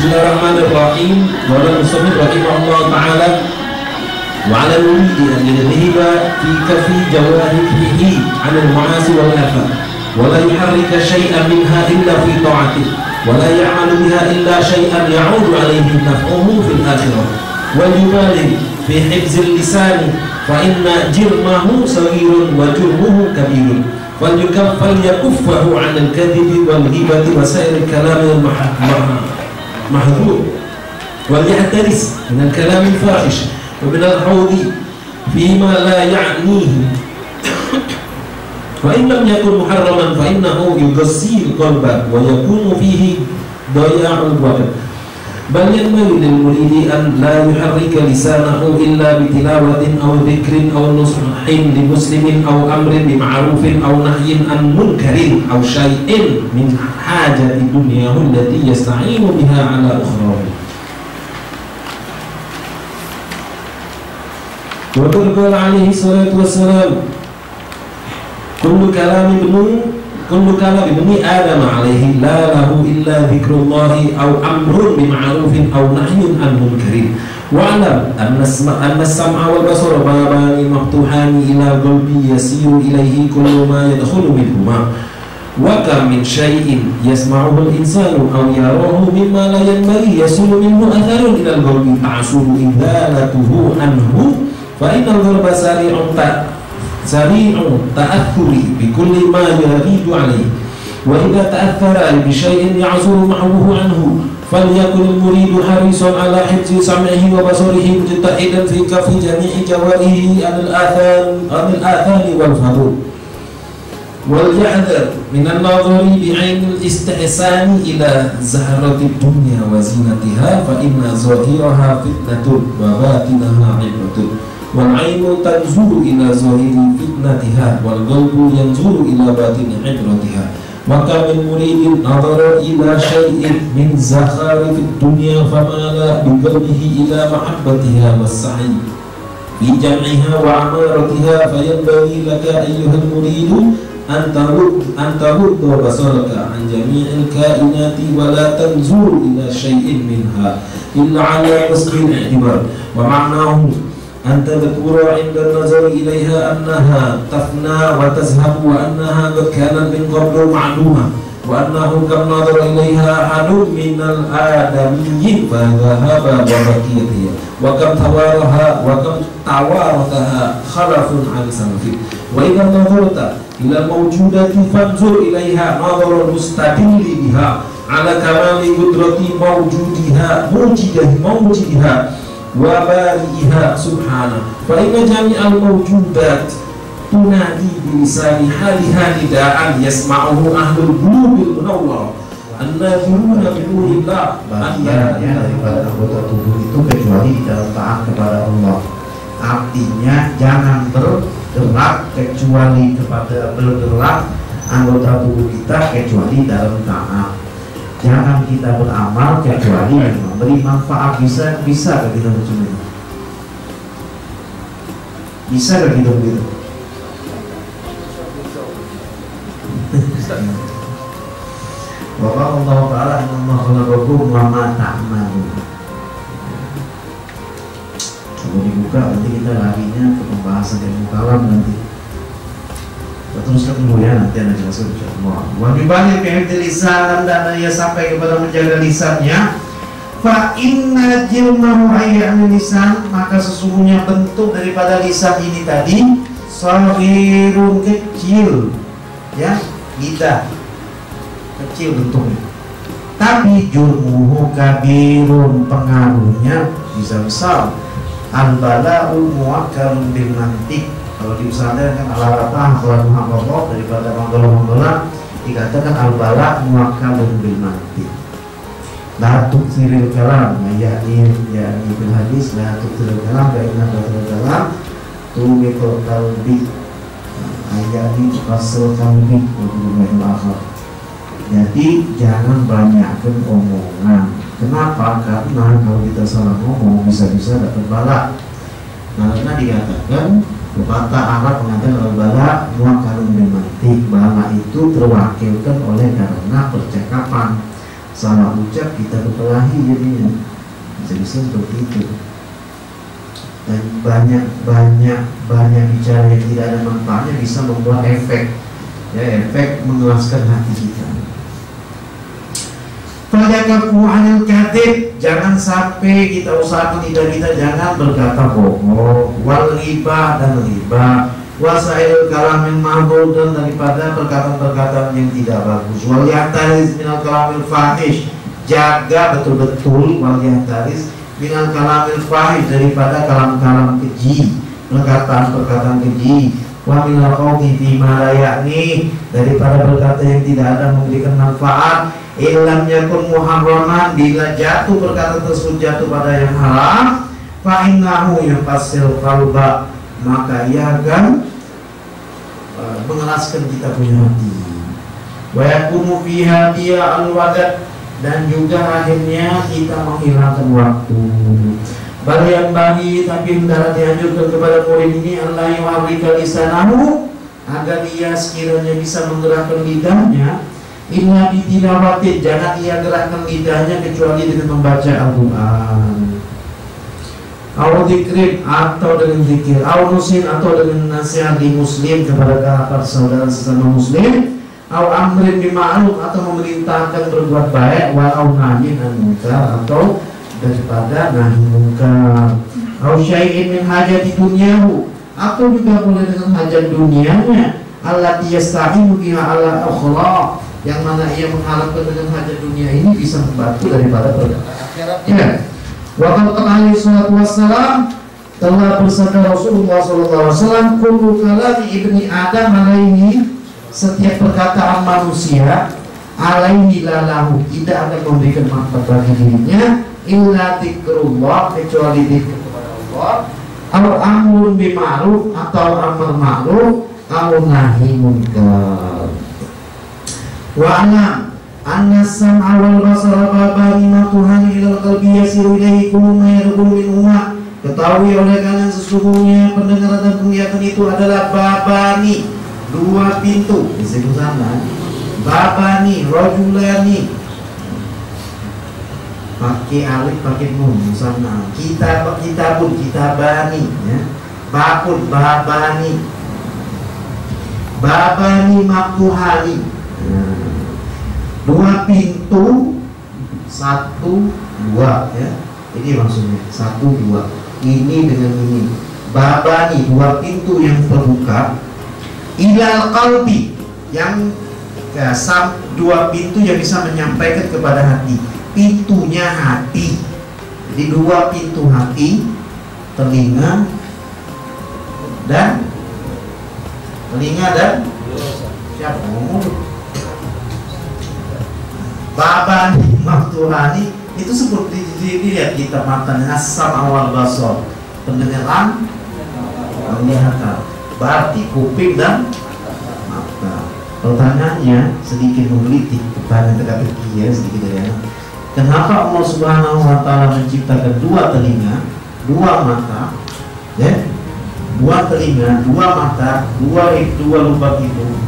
Bismillahirrahmanirrahim. Qala al-musannif rahimahullah ta'ala wa 'ala al-muridi an yadhhiba fi kafi jawarihi 'an al-ma'asi wal afat wa la yuharrika shay'an minha illa fi ta'atih wa la ya'malu biha illa shay'an ya'udu 'alayhi naf'uhu fil akhirah wa yubaligh fi hifz al-lisan fa inna jirmahu saghirun wa jurmuhu kabirun falyakuffahu 'an al-kadhibi wal ghibati wa sa'ir al-kalam al-mahdhur wal ya'taris min al-kalam al-fahish wa min al-hawdi fima la ya'nihi wa in lam yakun muharraman fa innahu yughassil qalba wa yakunu fihi daya'ul waqt bal yanbaghi lil muridi an la yuharrika lisanahu illa bi tilawatin aw dhikrin aw nushin li muslimin aw amrin bi ma'rufin aw nahyin an munkarin aw shay'in min hajati dunyahu allati yasta'inu biha ala ukhrahu. Wa qala alaihi salatu wassalam kullu kalami ibni Adam alaihi la lahu illa dhikrullahi aw amrun bima'rufin aw nahyun an munkarin wa alam anna as-sam'a wal basara babani maftuhani ila qalbi yasiru ilayhi kullu ma yadkhulu minhuma wa kam min shay'in yasma'uhu al-insanu aw yarahu mimma la yanbaghi yasulu minhu atharun ila al-qalbi ta'sulu idhalatuhu anhu fa inna al-gharba sari'u ta'athuri bi kulli ma yuridu alayhi wa idha ta'athara bi shay'in ya'zuru ma'ahu anhu falyakun al-muridu harisan ala hifzi sam'ihi wa basarihi mujtahidan fi kafi jami'i jawarihi al-athani wal fadul wal yahdhar min an-nadhari bi 'ayn al-istihsan ila zahrati ad-dunya wa zinatiha fa inna zahiraha fitnatun wa batinaha 'ibratun wal ainu tanzuru ila zahiri fitnatiha wal qalbu yanzuru ila batini ibratiha wa kam min muridin nadara ila shay'in min zakharifid dunya famala bi qalbihi ila mahabbatiha was sa'i fi jam'iha wa amaratiha fayanbaghi laka ayyuhal muridu an tarudda basaraka an jami'il kainati wa la tanzuru ila shay'in minha illa ala qasdil i'tibar wa ma'nahu أن تذكر عند النظر إليها أنها تفنى وتذهب وأنها قد كانت من قبل معلومة وأنه كم نظر إليها أحد من الآدمي فذهب وبقيتها وكم توارثها خلف عن سلفه وإذا نظرت إلى الموجودة فانظر إليها نظر المستدل بها على كمال قدرة موجودها wa bari'iha subhanahu fa inna jami'al mawjudat tunadi bi lisani haliha nida'an yasma'uhu ahlul qulubil munawwarah an-nadhiruna bi nurillah bagiannya daripada anggota tubuh itu kecuali dalam taat kepada Allah. Artinya jangan bergerak kecuali bergerak anggota tubuh kita kecuali dalam taat. Jangan kita beramal kecuali yang memberi manfaat. Bisa kita begitu? Bisa begitu? Wa Allah Ta'ala inna khalaqakum wa ma ta'malun. Coba dibuka, nanti kita larinya ke pembahasan ilmu kalam nanti. Kita teruskan dulu ya, nanti anda jelaskan insyaallah. Wajib banyak kehifdzil lisan, dan ia sampai kepada menjaga lisannya. Fa inna jilmahu ayyan lisan, maka sesungguhnya bentuk daripada lisan ini tadi saghirun, kecil, ya, lidah kecil bentuknya. Tapi jurmuhu kabirun, pengaruhnya bisa besar. Al-bala'u muwakkalun bil mantiq. Kalau di pesantren kan al-ratah kalau muhammad daripada manggola dikatakan al-bala muwakkalun bil mantiq. La tuksiril kalam, yakni bil hadis la tuksiril kalam, karena tuksiril kalam tumitul qalbi, yakni tuksiril qalbi wa akhar. Jadi jangan banyakkan omongan. Kenapa? Karena kalau kita salah ngomong bisa-bisa dapat bala. Karena dikatakan pepatah Arab mengatakan al-bala muwakkalun bil mantiq. Bala itu terwakilkan oleh karena percakapan. salah ucap kita berkelahi jadinya, bisa seperti itu. Dan banyak bicara yang tidak ada manfaatnya bisa membuat efek, ya, efek mengelaskan hati kita. Fayakafu anil kadhib, jangan sampai kita usahakan lidah kita jangan berkata bohong, wal ghibah dan ghibah, wasail kalamil mahbub dan daripada perkataan-perkataan yang tidak bagus, wal yahtaris minal kalamil fahish, jaga betul-betul wal yahtaris minal kalamil fahish daripada kalam-kalam keji, perkataan-perkataan keji, wa minal qawli fima la ya'ni, daripada berkata yang tidak ada memberikan manfaat, ilam yakun muharraman, bila jatuh perkataan tersebut jatuh pada yang haram, fa innahu yafasil qalba, maka ia akan mengeraskan kita punya hati. Wa yakunu fiha dia al-wadad, dan juga akhirnya kita menghilangkan waktu. Bal yang bagi, tapi hendaklah dianjurkan kepada murid ini Allah yuharrika lisanahu, agar ia sekiranya bisa menggerakkan lidahnya, illa bitilawatin, jangan ia gerakkan lidahnya kecuali dengan membaca Al-Quran, au dzikrin, atau dengan zikir, au nusin, atau dengan nasihat di muslim kepada kerabat saudara sesama muslim, au amrin bima'ruf, atau memerintahkan berbuat baik, wa au nahyin anil munkar, atau daripada nahi munkar, au syai'in min hajati dunyahu, atau juga boleh dengan hajat dunianya, allati yasta'inu biha ala akhlaq, yang mana ia mengharapkan dengan hajat dunia ini bisa membantu daripada perkataan akhiratnya. Wa qala alaihi salatu wassalam, telah bersabda Rasulullah sallallahu alaihi wasallam, kullu kalami ibni Adam alaihi, setiap perkataan manusia alaihi lalahu, tidak akan memberikan manfaat bagi dirinya, illa dzikrullah, kecuali dzikir kepada Allah, au amrun bima'ruf, atau amar ma'ruf, au nahi munkar. Wa alam anna sam'a wal basara babani matuhani ilal qalbi yasiru ilaihi kullu ma yadkhulu minhuma, ketahui oleh kalian sesungguhnya pendengaran dan penglihatan itu adalah babani, dua pintu. Disebut sama babani, rajulani, pakai alif pakai nun sama, kitabun kitabani, ya, babun babani, babani matuhani, dua pintu, satu dua, ya, ini maksudnya satu dua, ini dengan ini, babani, dua pintu yang terbuka, ilal qalbi, yang dua pintu yang bisa menyampaikan kepada hati, pintunya hati. Jadi dua pintu hati, telinga dan siapa ngomong? Baban maktuhani itu seperti dilihat kita matanya, as-sam' wal basar, pendengaran, penglihatan, berarti kuping dan mata. Pertanyaannya sedikit menggelitik, pertanyaan teka-teki, ya, sedikit ya. Kenapa Allah Subhanahu wa Ta'ala menciptakan dua telinga, dua mata, ya, dua telinga, dua mata, dua lubang hidung,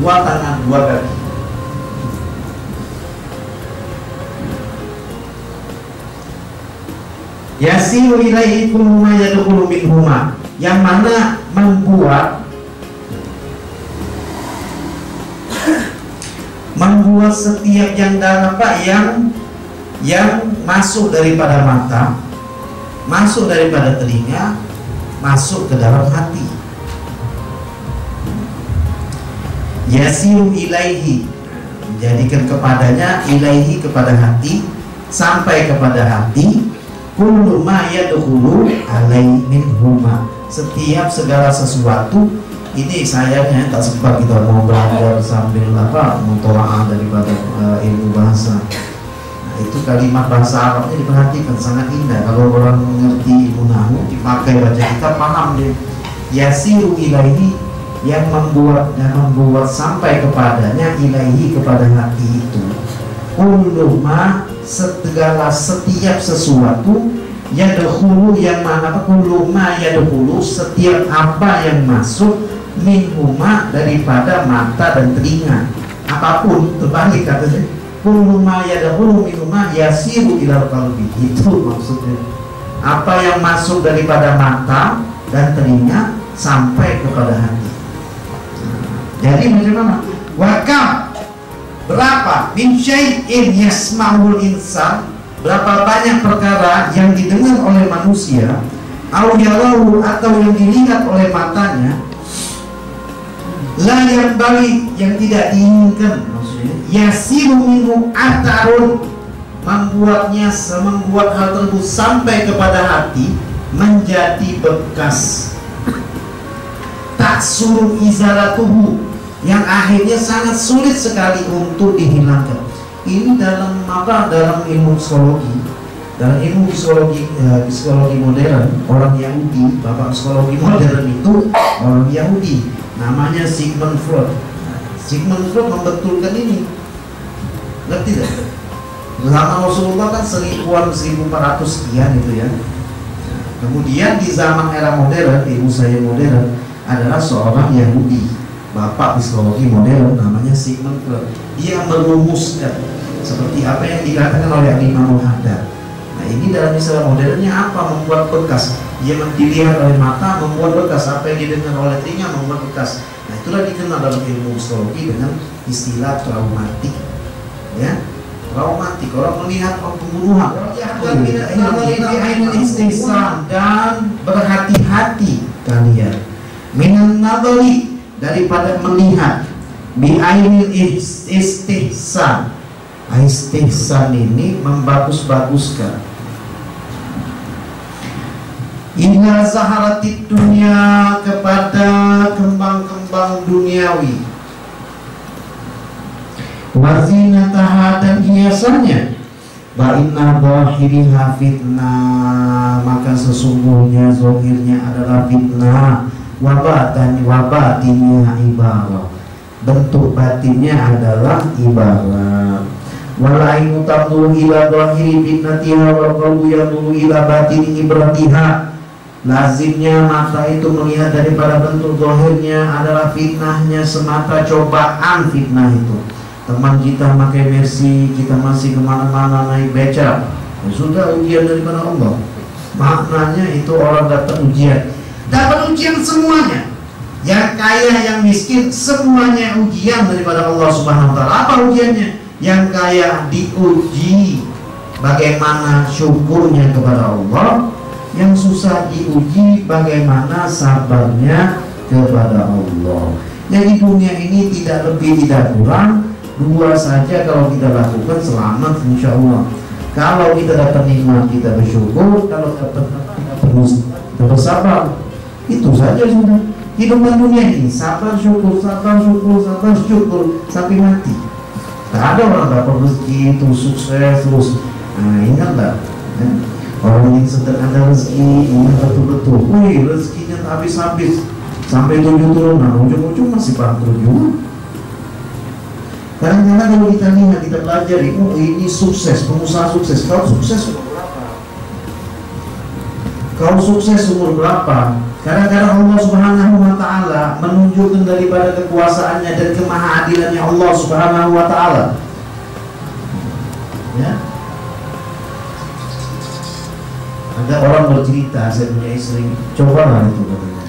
dua tangan, dua kaki? Yasiru ilaihi kullu ma yadkhulu minhuma, yang mana membuat setiap yang dalam yang masuk daripada mata, masuk daripada telinga, masuk ke dalam hati. Yasiru ilaihi, menjadikan kepadanya, ilaihi kepada hati, sampai kepada hati, kullu ma yadkhulu alaihi minhuma, setiap segala sesuatu. Ini sayangnya tak sempat kita mau belajar sambil mutolaah daripada ilmu bahasa. Nah, itu kalimat bahasa Arabnya diperhatikan sangat indah. Kalau orang mengerti ilmu nahwu, dipakai baca kita paham dia. Yasiru ilaihi, yang membuat sampai kepadanya, ilaihi kepada hati itu, kullu ma, setiap sesuatu, yadkhulu, yang mana kullu ma yadkhulu, setiap apa yang masuk, minhuma, daripada mata dan telinga, apapun, terbalik katanya, kullu ma yadkhulu minhuma yasiru ila qalbi. Itu maksudnya. Apa yang masuk daripada mata dan telinga sampai kepada hati. Jadi bagaimana? Wakam berapa min syai'in yasma'ul insan, berapa banyak perkara yang didengar oleh manusia, au yarahu, atau yang dilihat oleh matanya, la yang bali, yang tidak diinginkan, maksudnya yasiru minhu atarun, membuat hal tersebut sampai kepada hati menjadi bekas, tak suruh izalatuhu, yang akhirnya sangat sulit sekali untuk dihilangkan. Ini dalam apa? Dalam ilmu psikologi, dalam ilmu psikologi modern, orang Yahudi, bapak psikologi modern itu orang Yahudi, namanya Sigmund Freud. Sigmund Freud membetulkan ini, ngerti tidak? Zaman Rasulullah kan 1400 sekian itu ya. Kemudian di zaman era modern, ilmu saya modern, adalah seorang Yahudi, bapak psikologi modern, namanya Sigmund Freud. Dia merumuskan seperti apa yang dikatakan oleh Imam Al-Haddad. Nah, ini dalam istilah modernnya apa? Membuat bekas. Dia dilihat oleh mata, membuat bekas. Apa yang didengar oleh telinga, membuat bekas. Nah, itulah dikenal dalam ilmu psikologi dengan istilah traumatik. Ya, traumatik. Orang melihat pembunuhan, dan berhati-hati kalian minan nadari, daripada melihat, bi'ainil istihsan. Istihsan ini membagus-baguskan. Ila zaharatid dunia, kepada kembang-kembang duniawi, wazinataha, dan hiasannya. Ba'inna zahiriha fitnah, maka sesungguhnya zahirnya adalah fitnah. Wabatinnya ibarat, bentuk batinnya adalah ibarat. Walainu tamuru ila zahiri fitnatiha wa qalbu yamuru ila batini ibratiha. Lazimnya mata itu melihat daripada bentuk zahirnya adalah fitnahnya semata, cobaan fitnah itu. Teman kita pakai Mercy, kita masih kemana-mana naik beca, sudah ujian daripada Allah. Maknanya itu orang dapat ujian semuanya, yang kaya yang miskin semuanya ujian daripada Allah Subhanahu wa taala. Apa ujiannya? Yang kaya diuji bagaimana syukurnya kepada Allah, yang susah diuji bagaimana sabarnya kepada Allah. Yang di dunia ini tidak lebih tidak kurang, dua saja kalau kita lakukan selamat insya Allah. Kalau kita dapat nikmat kita bersyukur, kalau dapat kita bersabar. Itu saja sudah hidupan dunia ini, sabar syukur, sabar syukur, sabar syukur sampai mati. Tak ada orang dapat rezeki itu sukses terus. Nah, ingatlah ya? Orang yang sedang ada rezeki, ingat betul-betul. Wih, rezekinya tak habis-habis sampai 7 turunan, ujung-ujung masih bangkrut juga. Kadang-kadang kalau kita lihat, kita belajar, oh ini sukses, pengusaha sukses. Kau sukses umur berapa? Kau sukses umur berapa? Kadang-kadang Allah Subhanahu wa ta'ala menunjukkan daripada kekuasaannya dan kemahaadilannya Allah Subhanahu wa ta'ala. Ya. Ada orang bercerita, saya punya istri, cobalah itu katanya.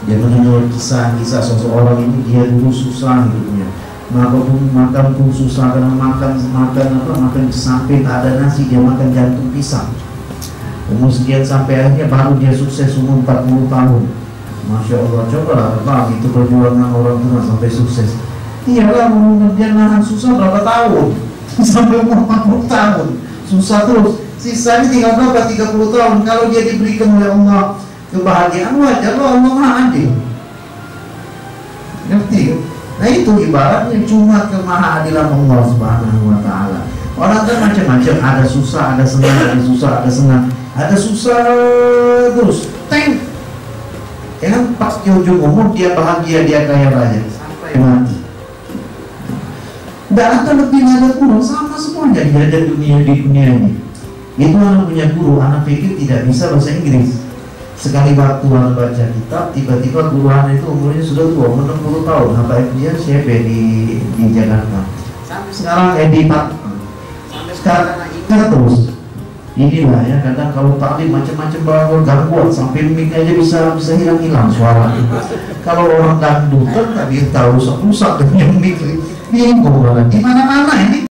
Dia mendengar kisah-kisah seseorang ini, dia dulu susah hidupnya. Makan pun susah, karena makan sampai tak ada nasi, dia makan jantung pisang. Umur sekian sampai akhirnya baru dia sukses umur 40 tahun. Masya Allah, cobalah Bang, itu perjuangan orang tua sampai sukses. Iyalah, dia nahan susah berapa tahun? Sampai umur 40 tahun susah terus. Sisanya tinggal berapa? 30 tahun. Kalau dia diberikan oleh Allah kebahagiaan, wajar Allah Maha Adil. Ngerti? Nah itu ibaratnya cuma kemahaadilan Allah Subhanahu wa ta'ala. Orang kan macam-macam, ada susah, ada senang, ada susah, ada senang. Ada susah terus, tank. Ya kan, pas di ujung umur dia bahagia, dia kaya raya sampai mati. Tidak ada lebih, tidak ada kurang, sama semuanya di dunia ini. Itu anak punya guru, anak pikir tidak bisa bahasa Inggris. Sekali waktu anak baca kitab, tiba-tiba guru anak itu umurnya sudah tua, 60 tahun. Apa dia CP di Jakarta. Sampai sekarang Edi Pak Sekarang terus inilah ya, kadang kalau taklim macam-macam bawa gangguan sampai mic aja bisa hilang suara. Kalau orang dangdutan nggak bisa tahu rusak dengan mic, bingung banget di mana-mana ini.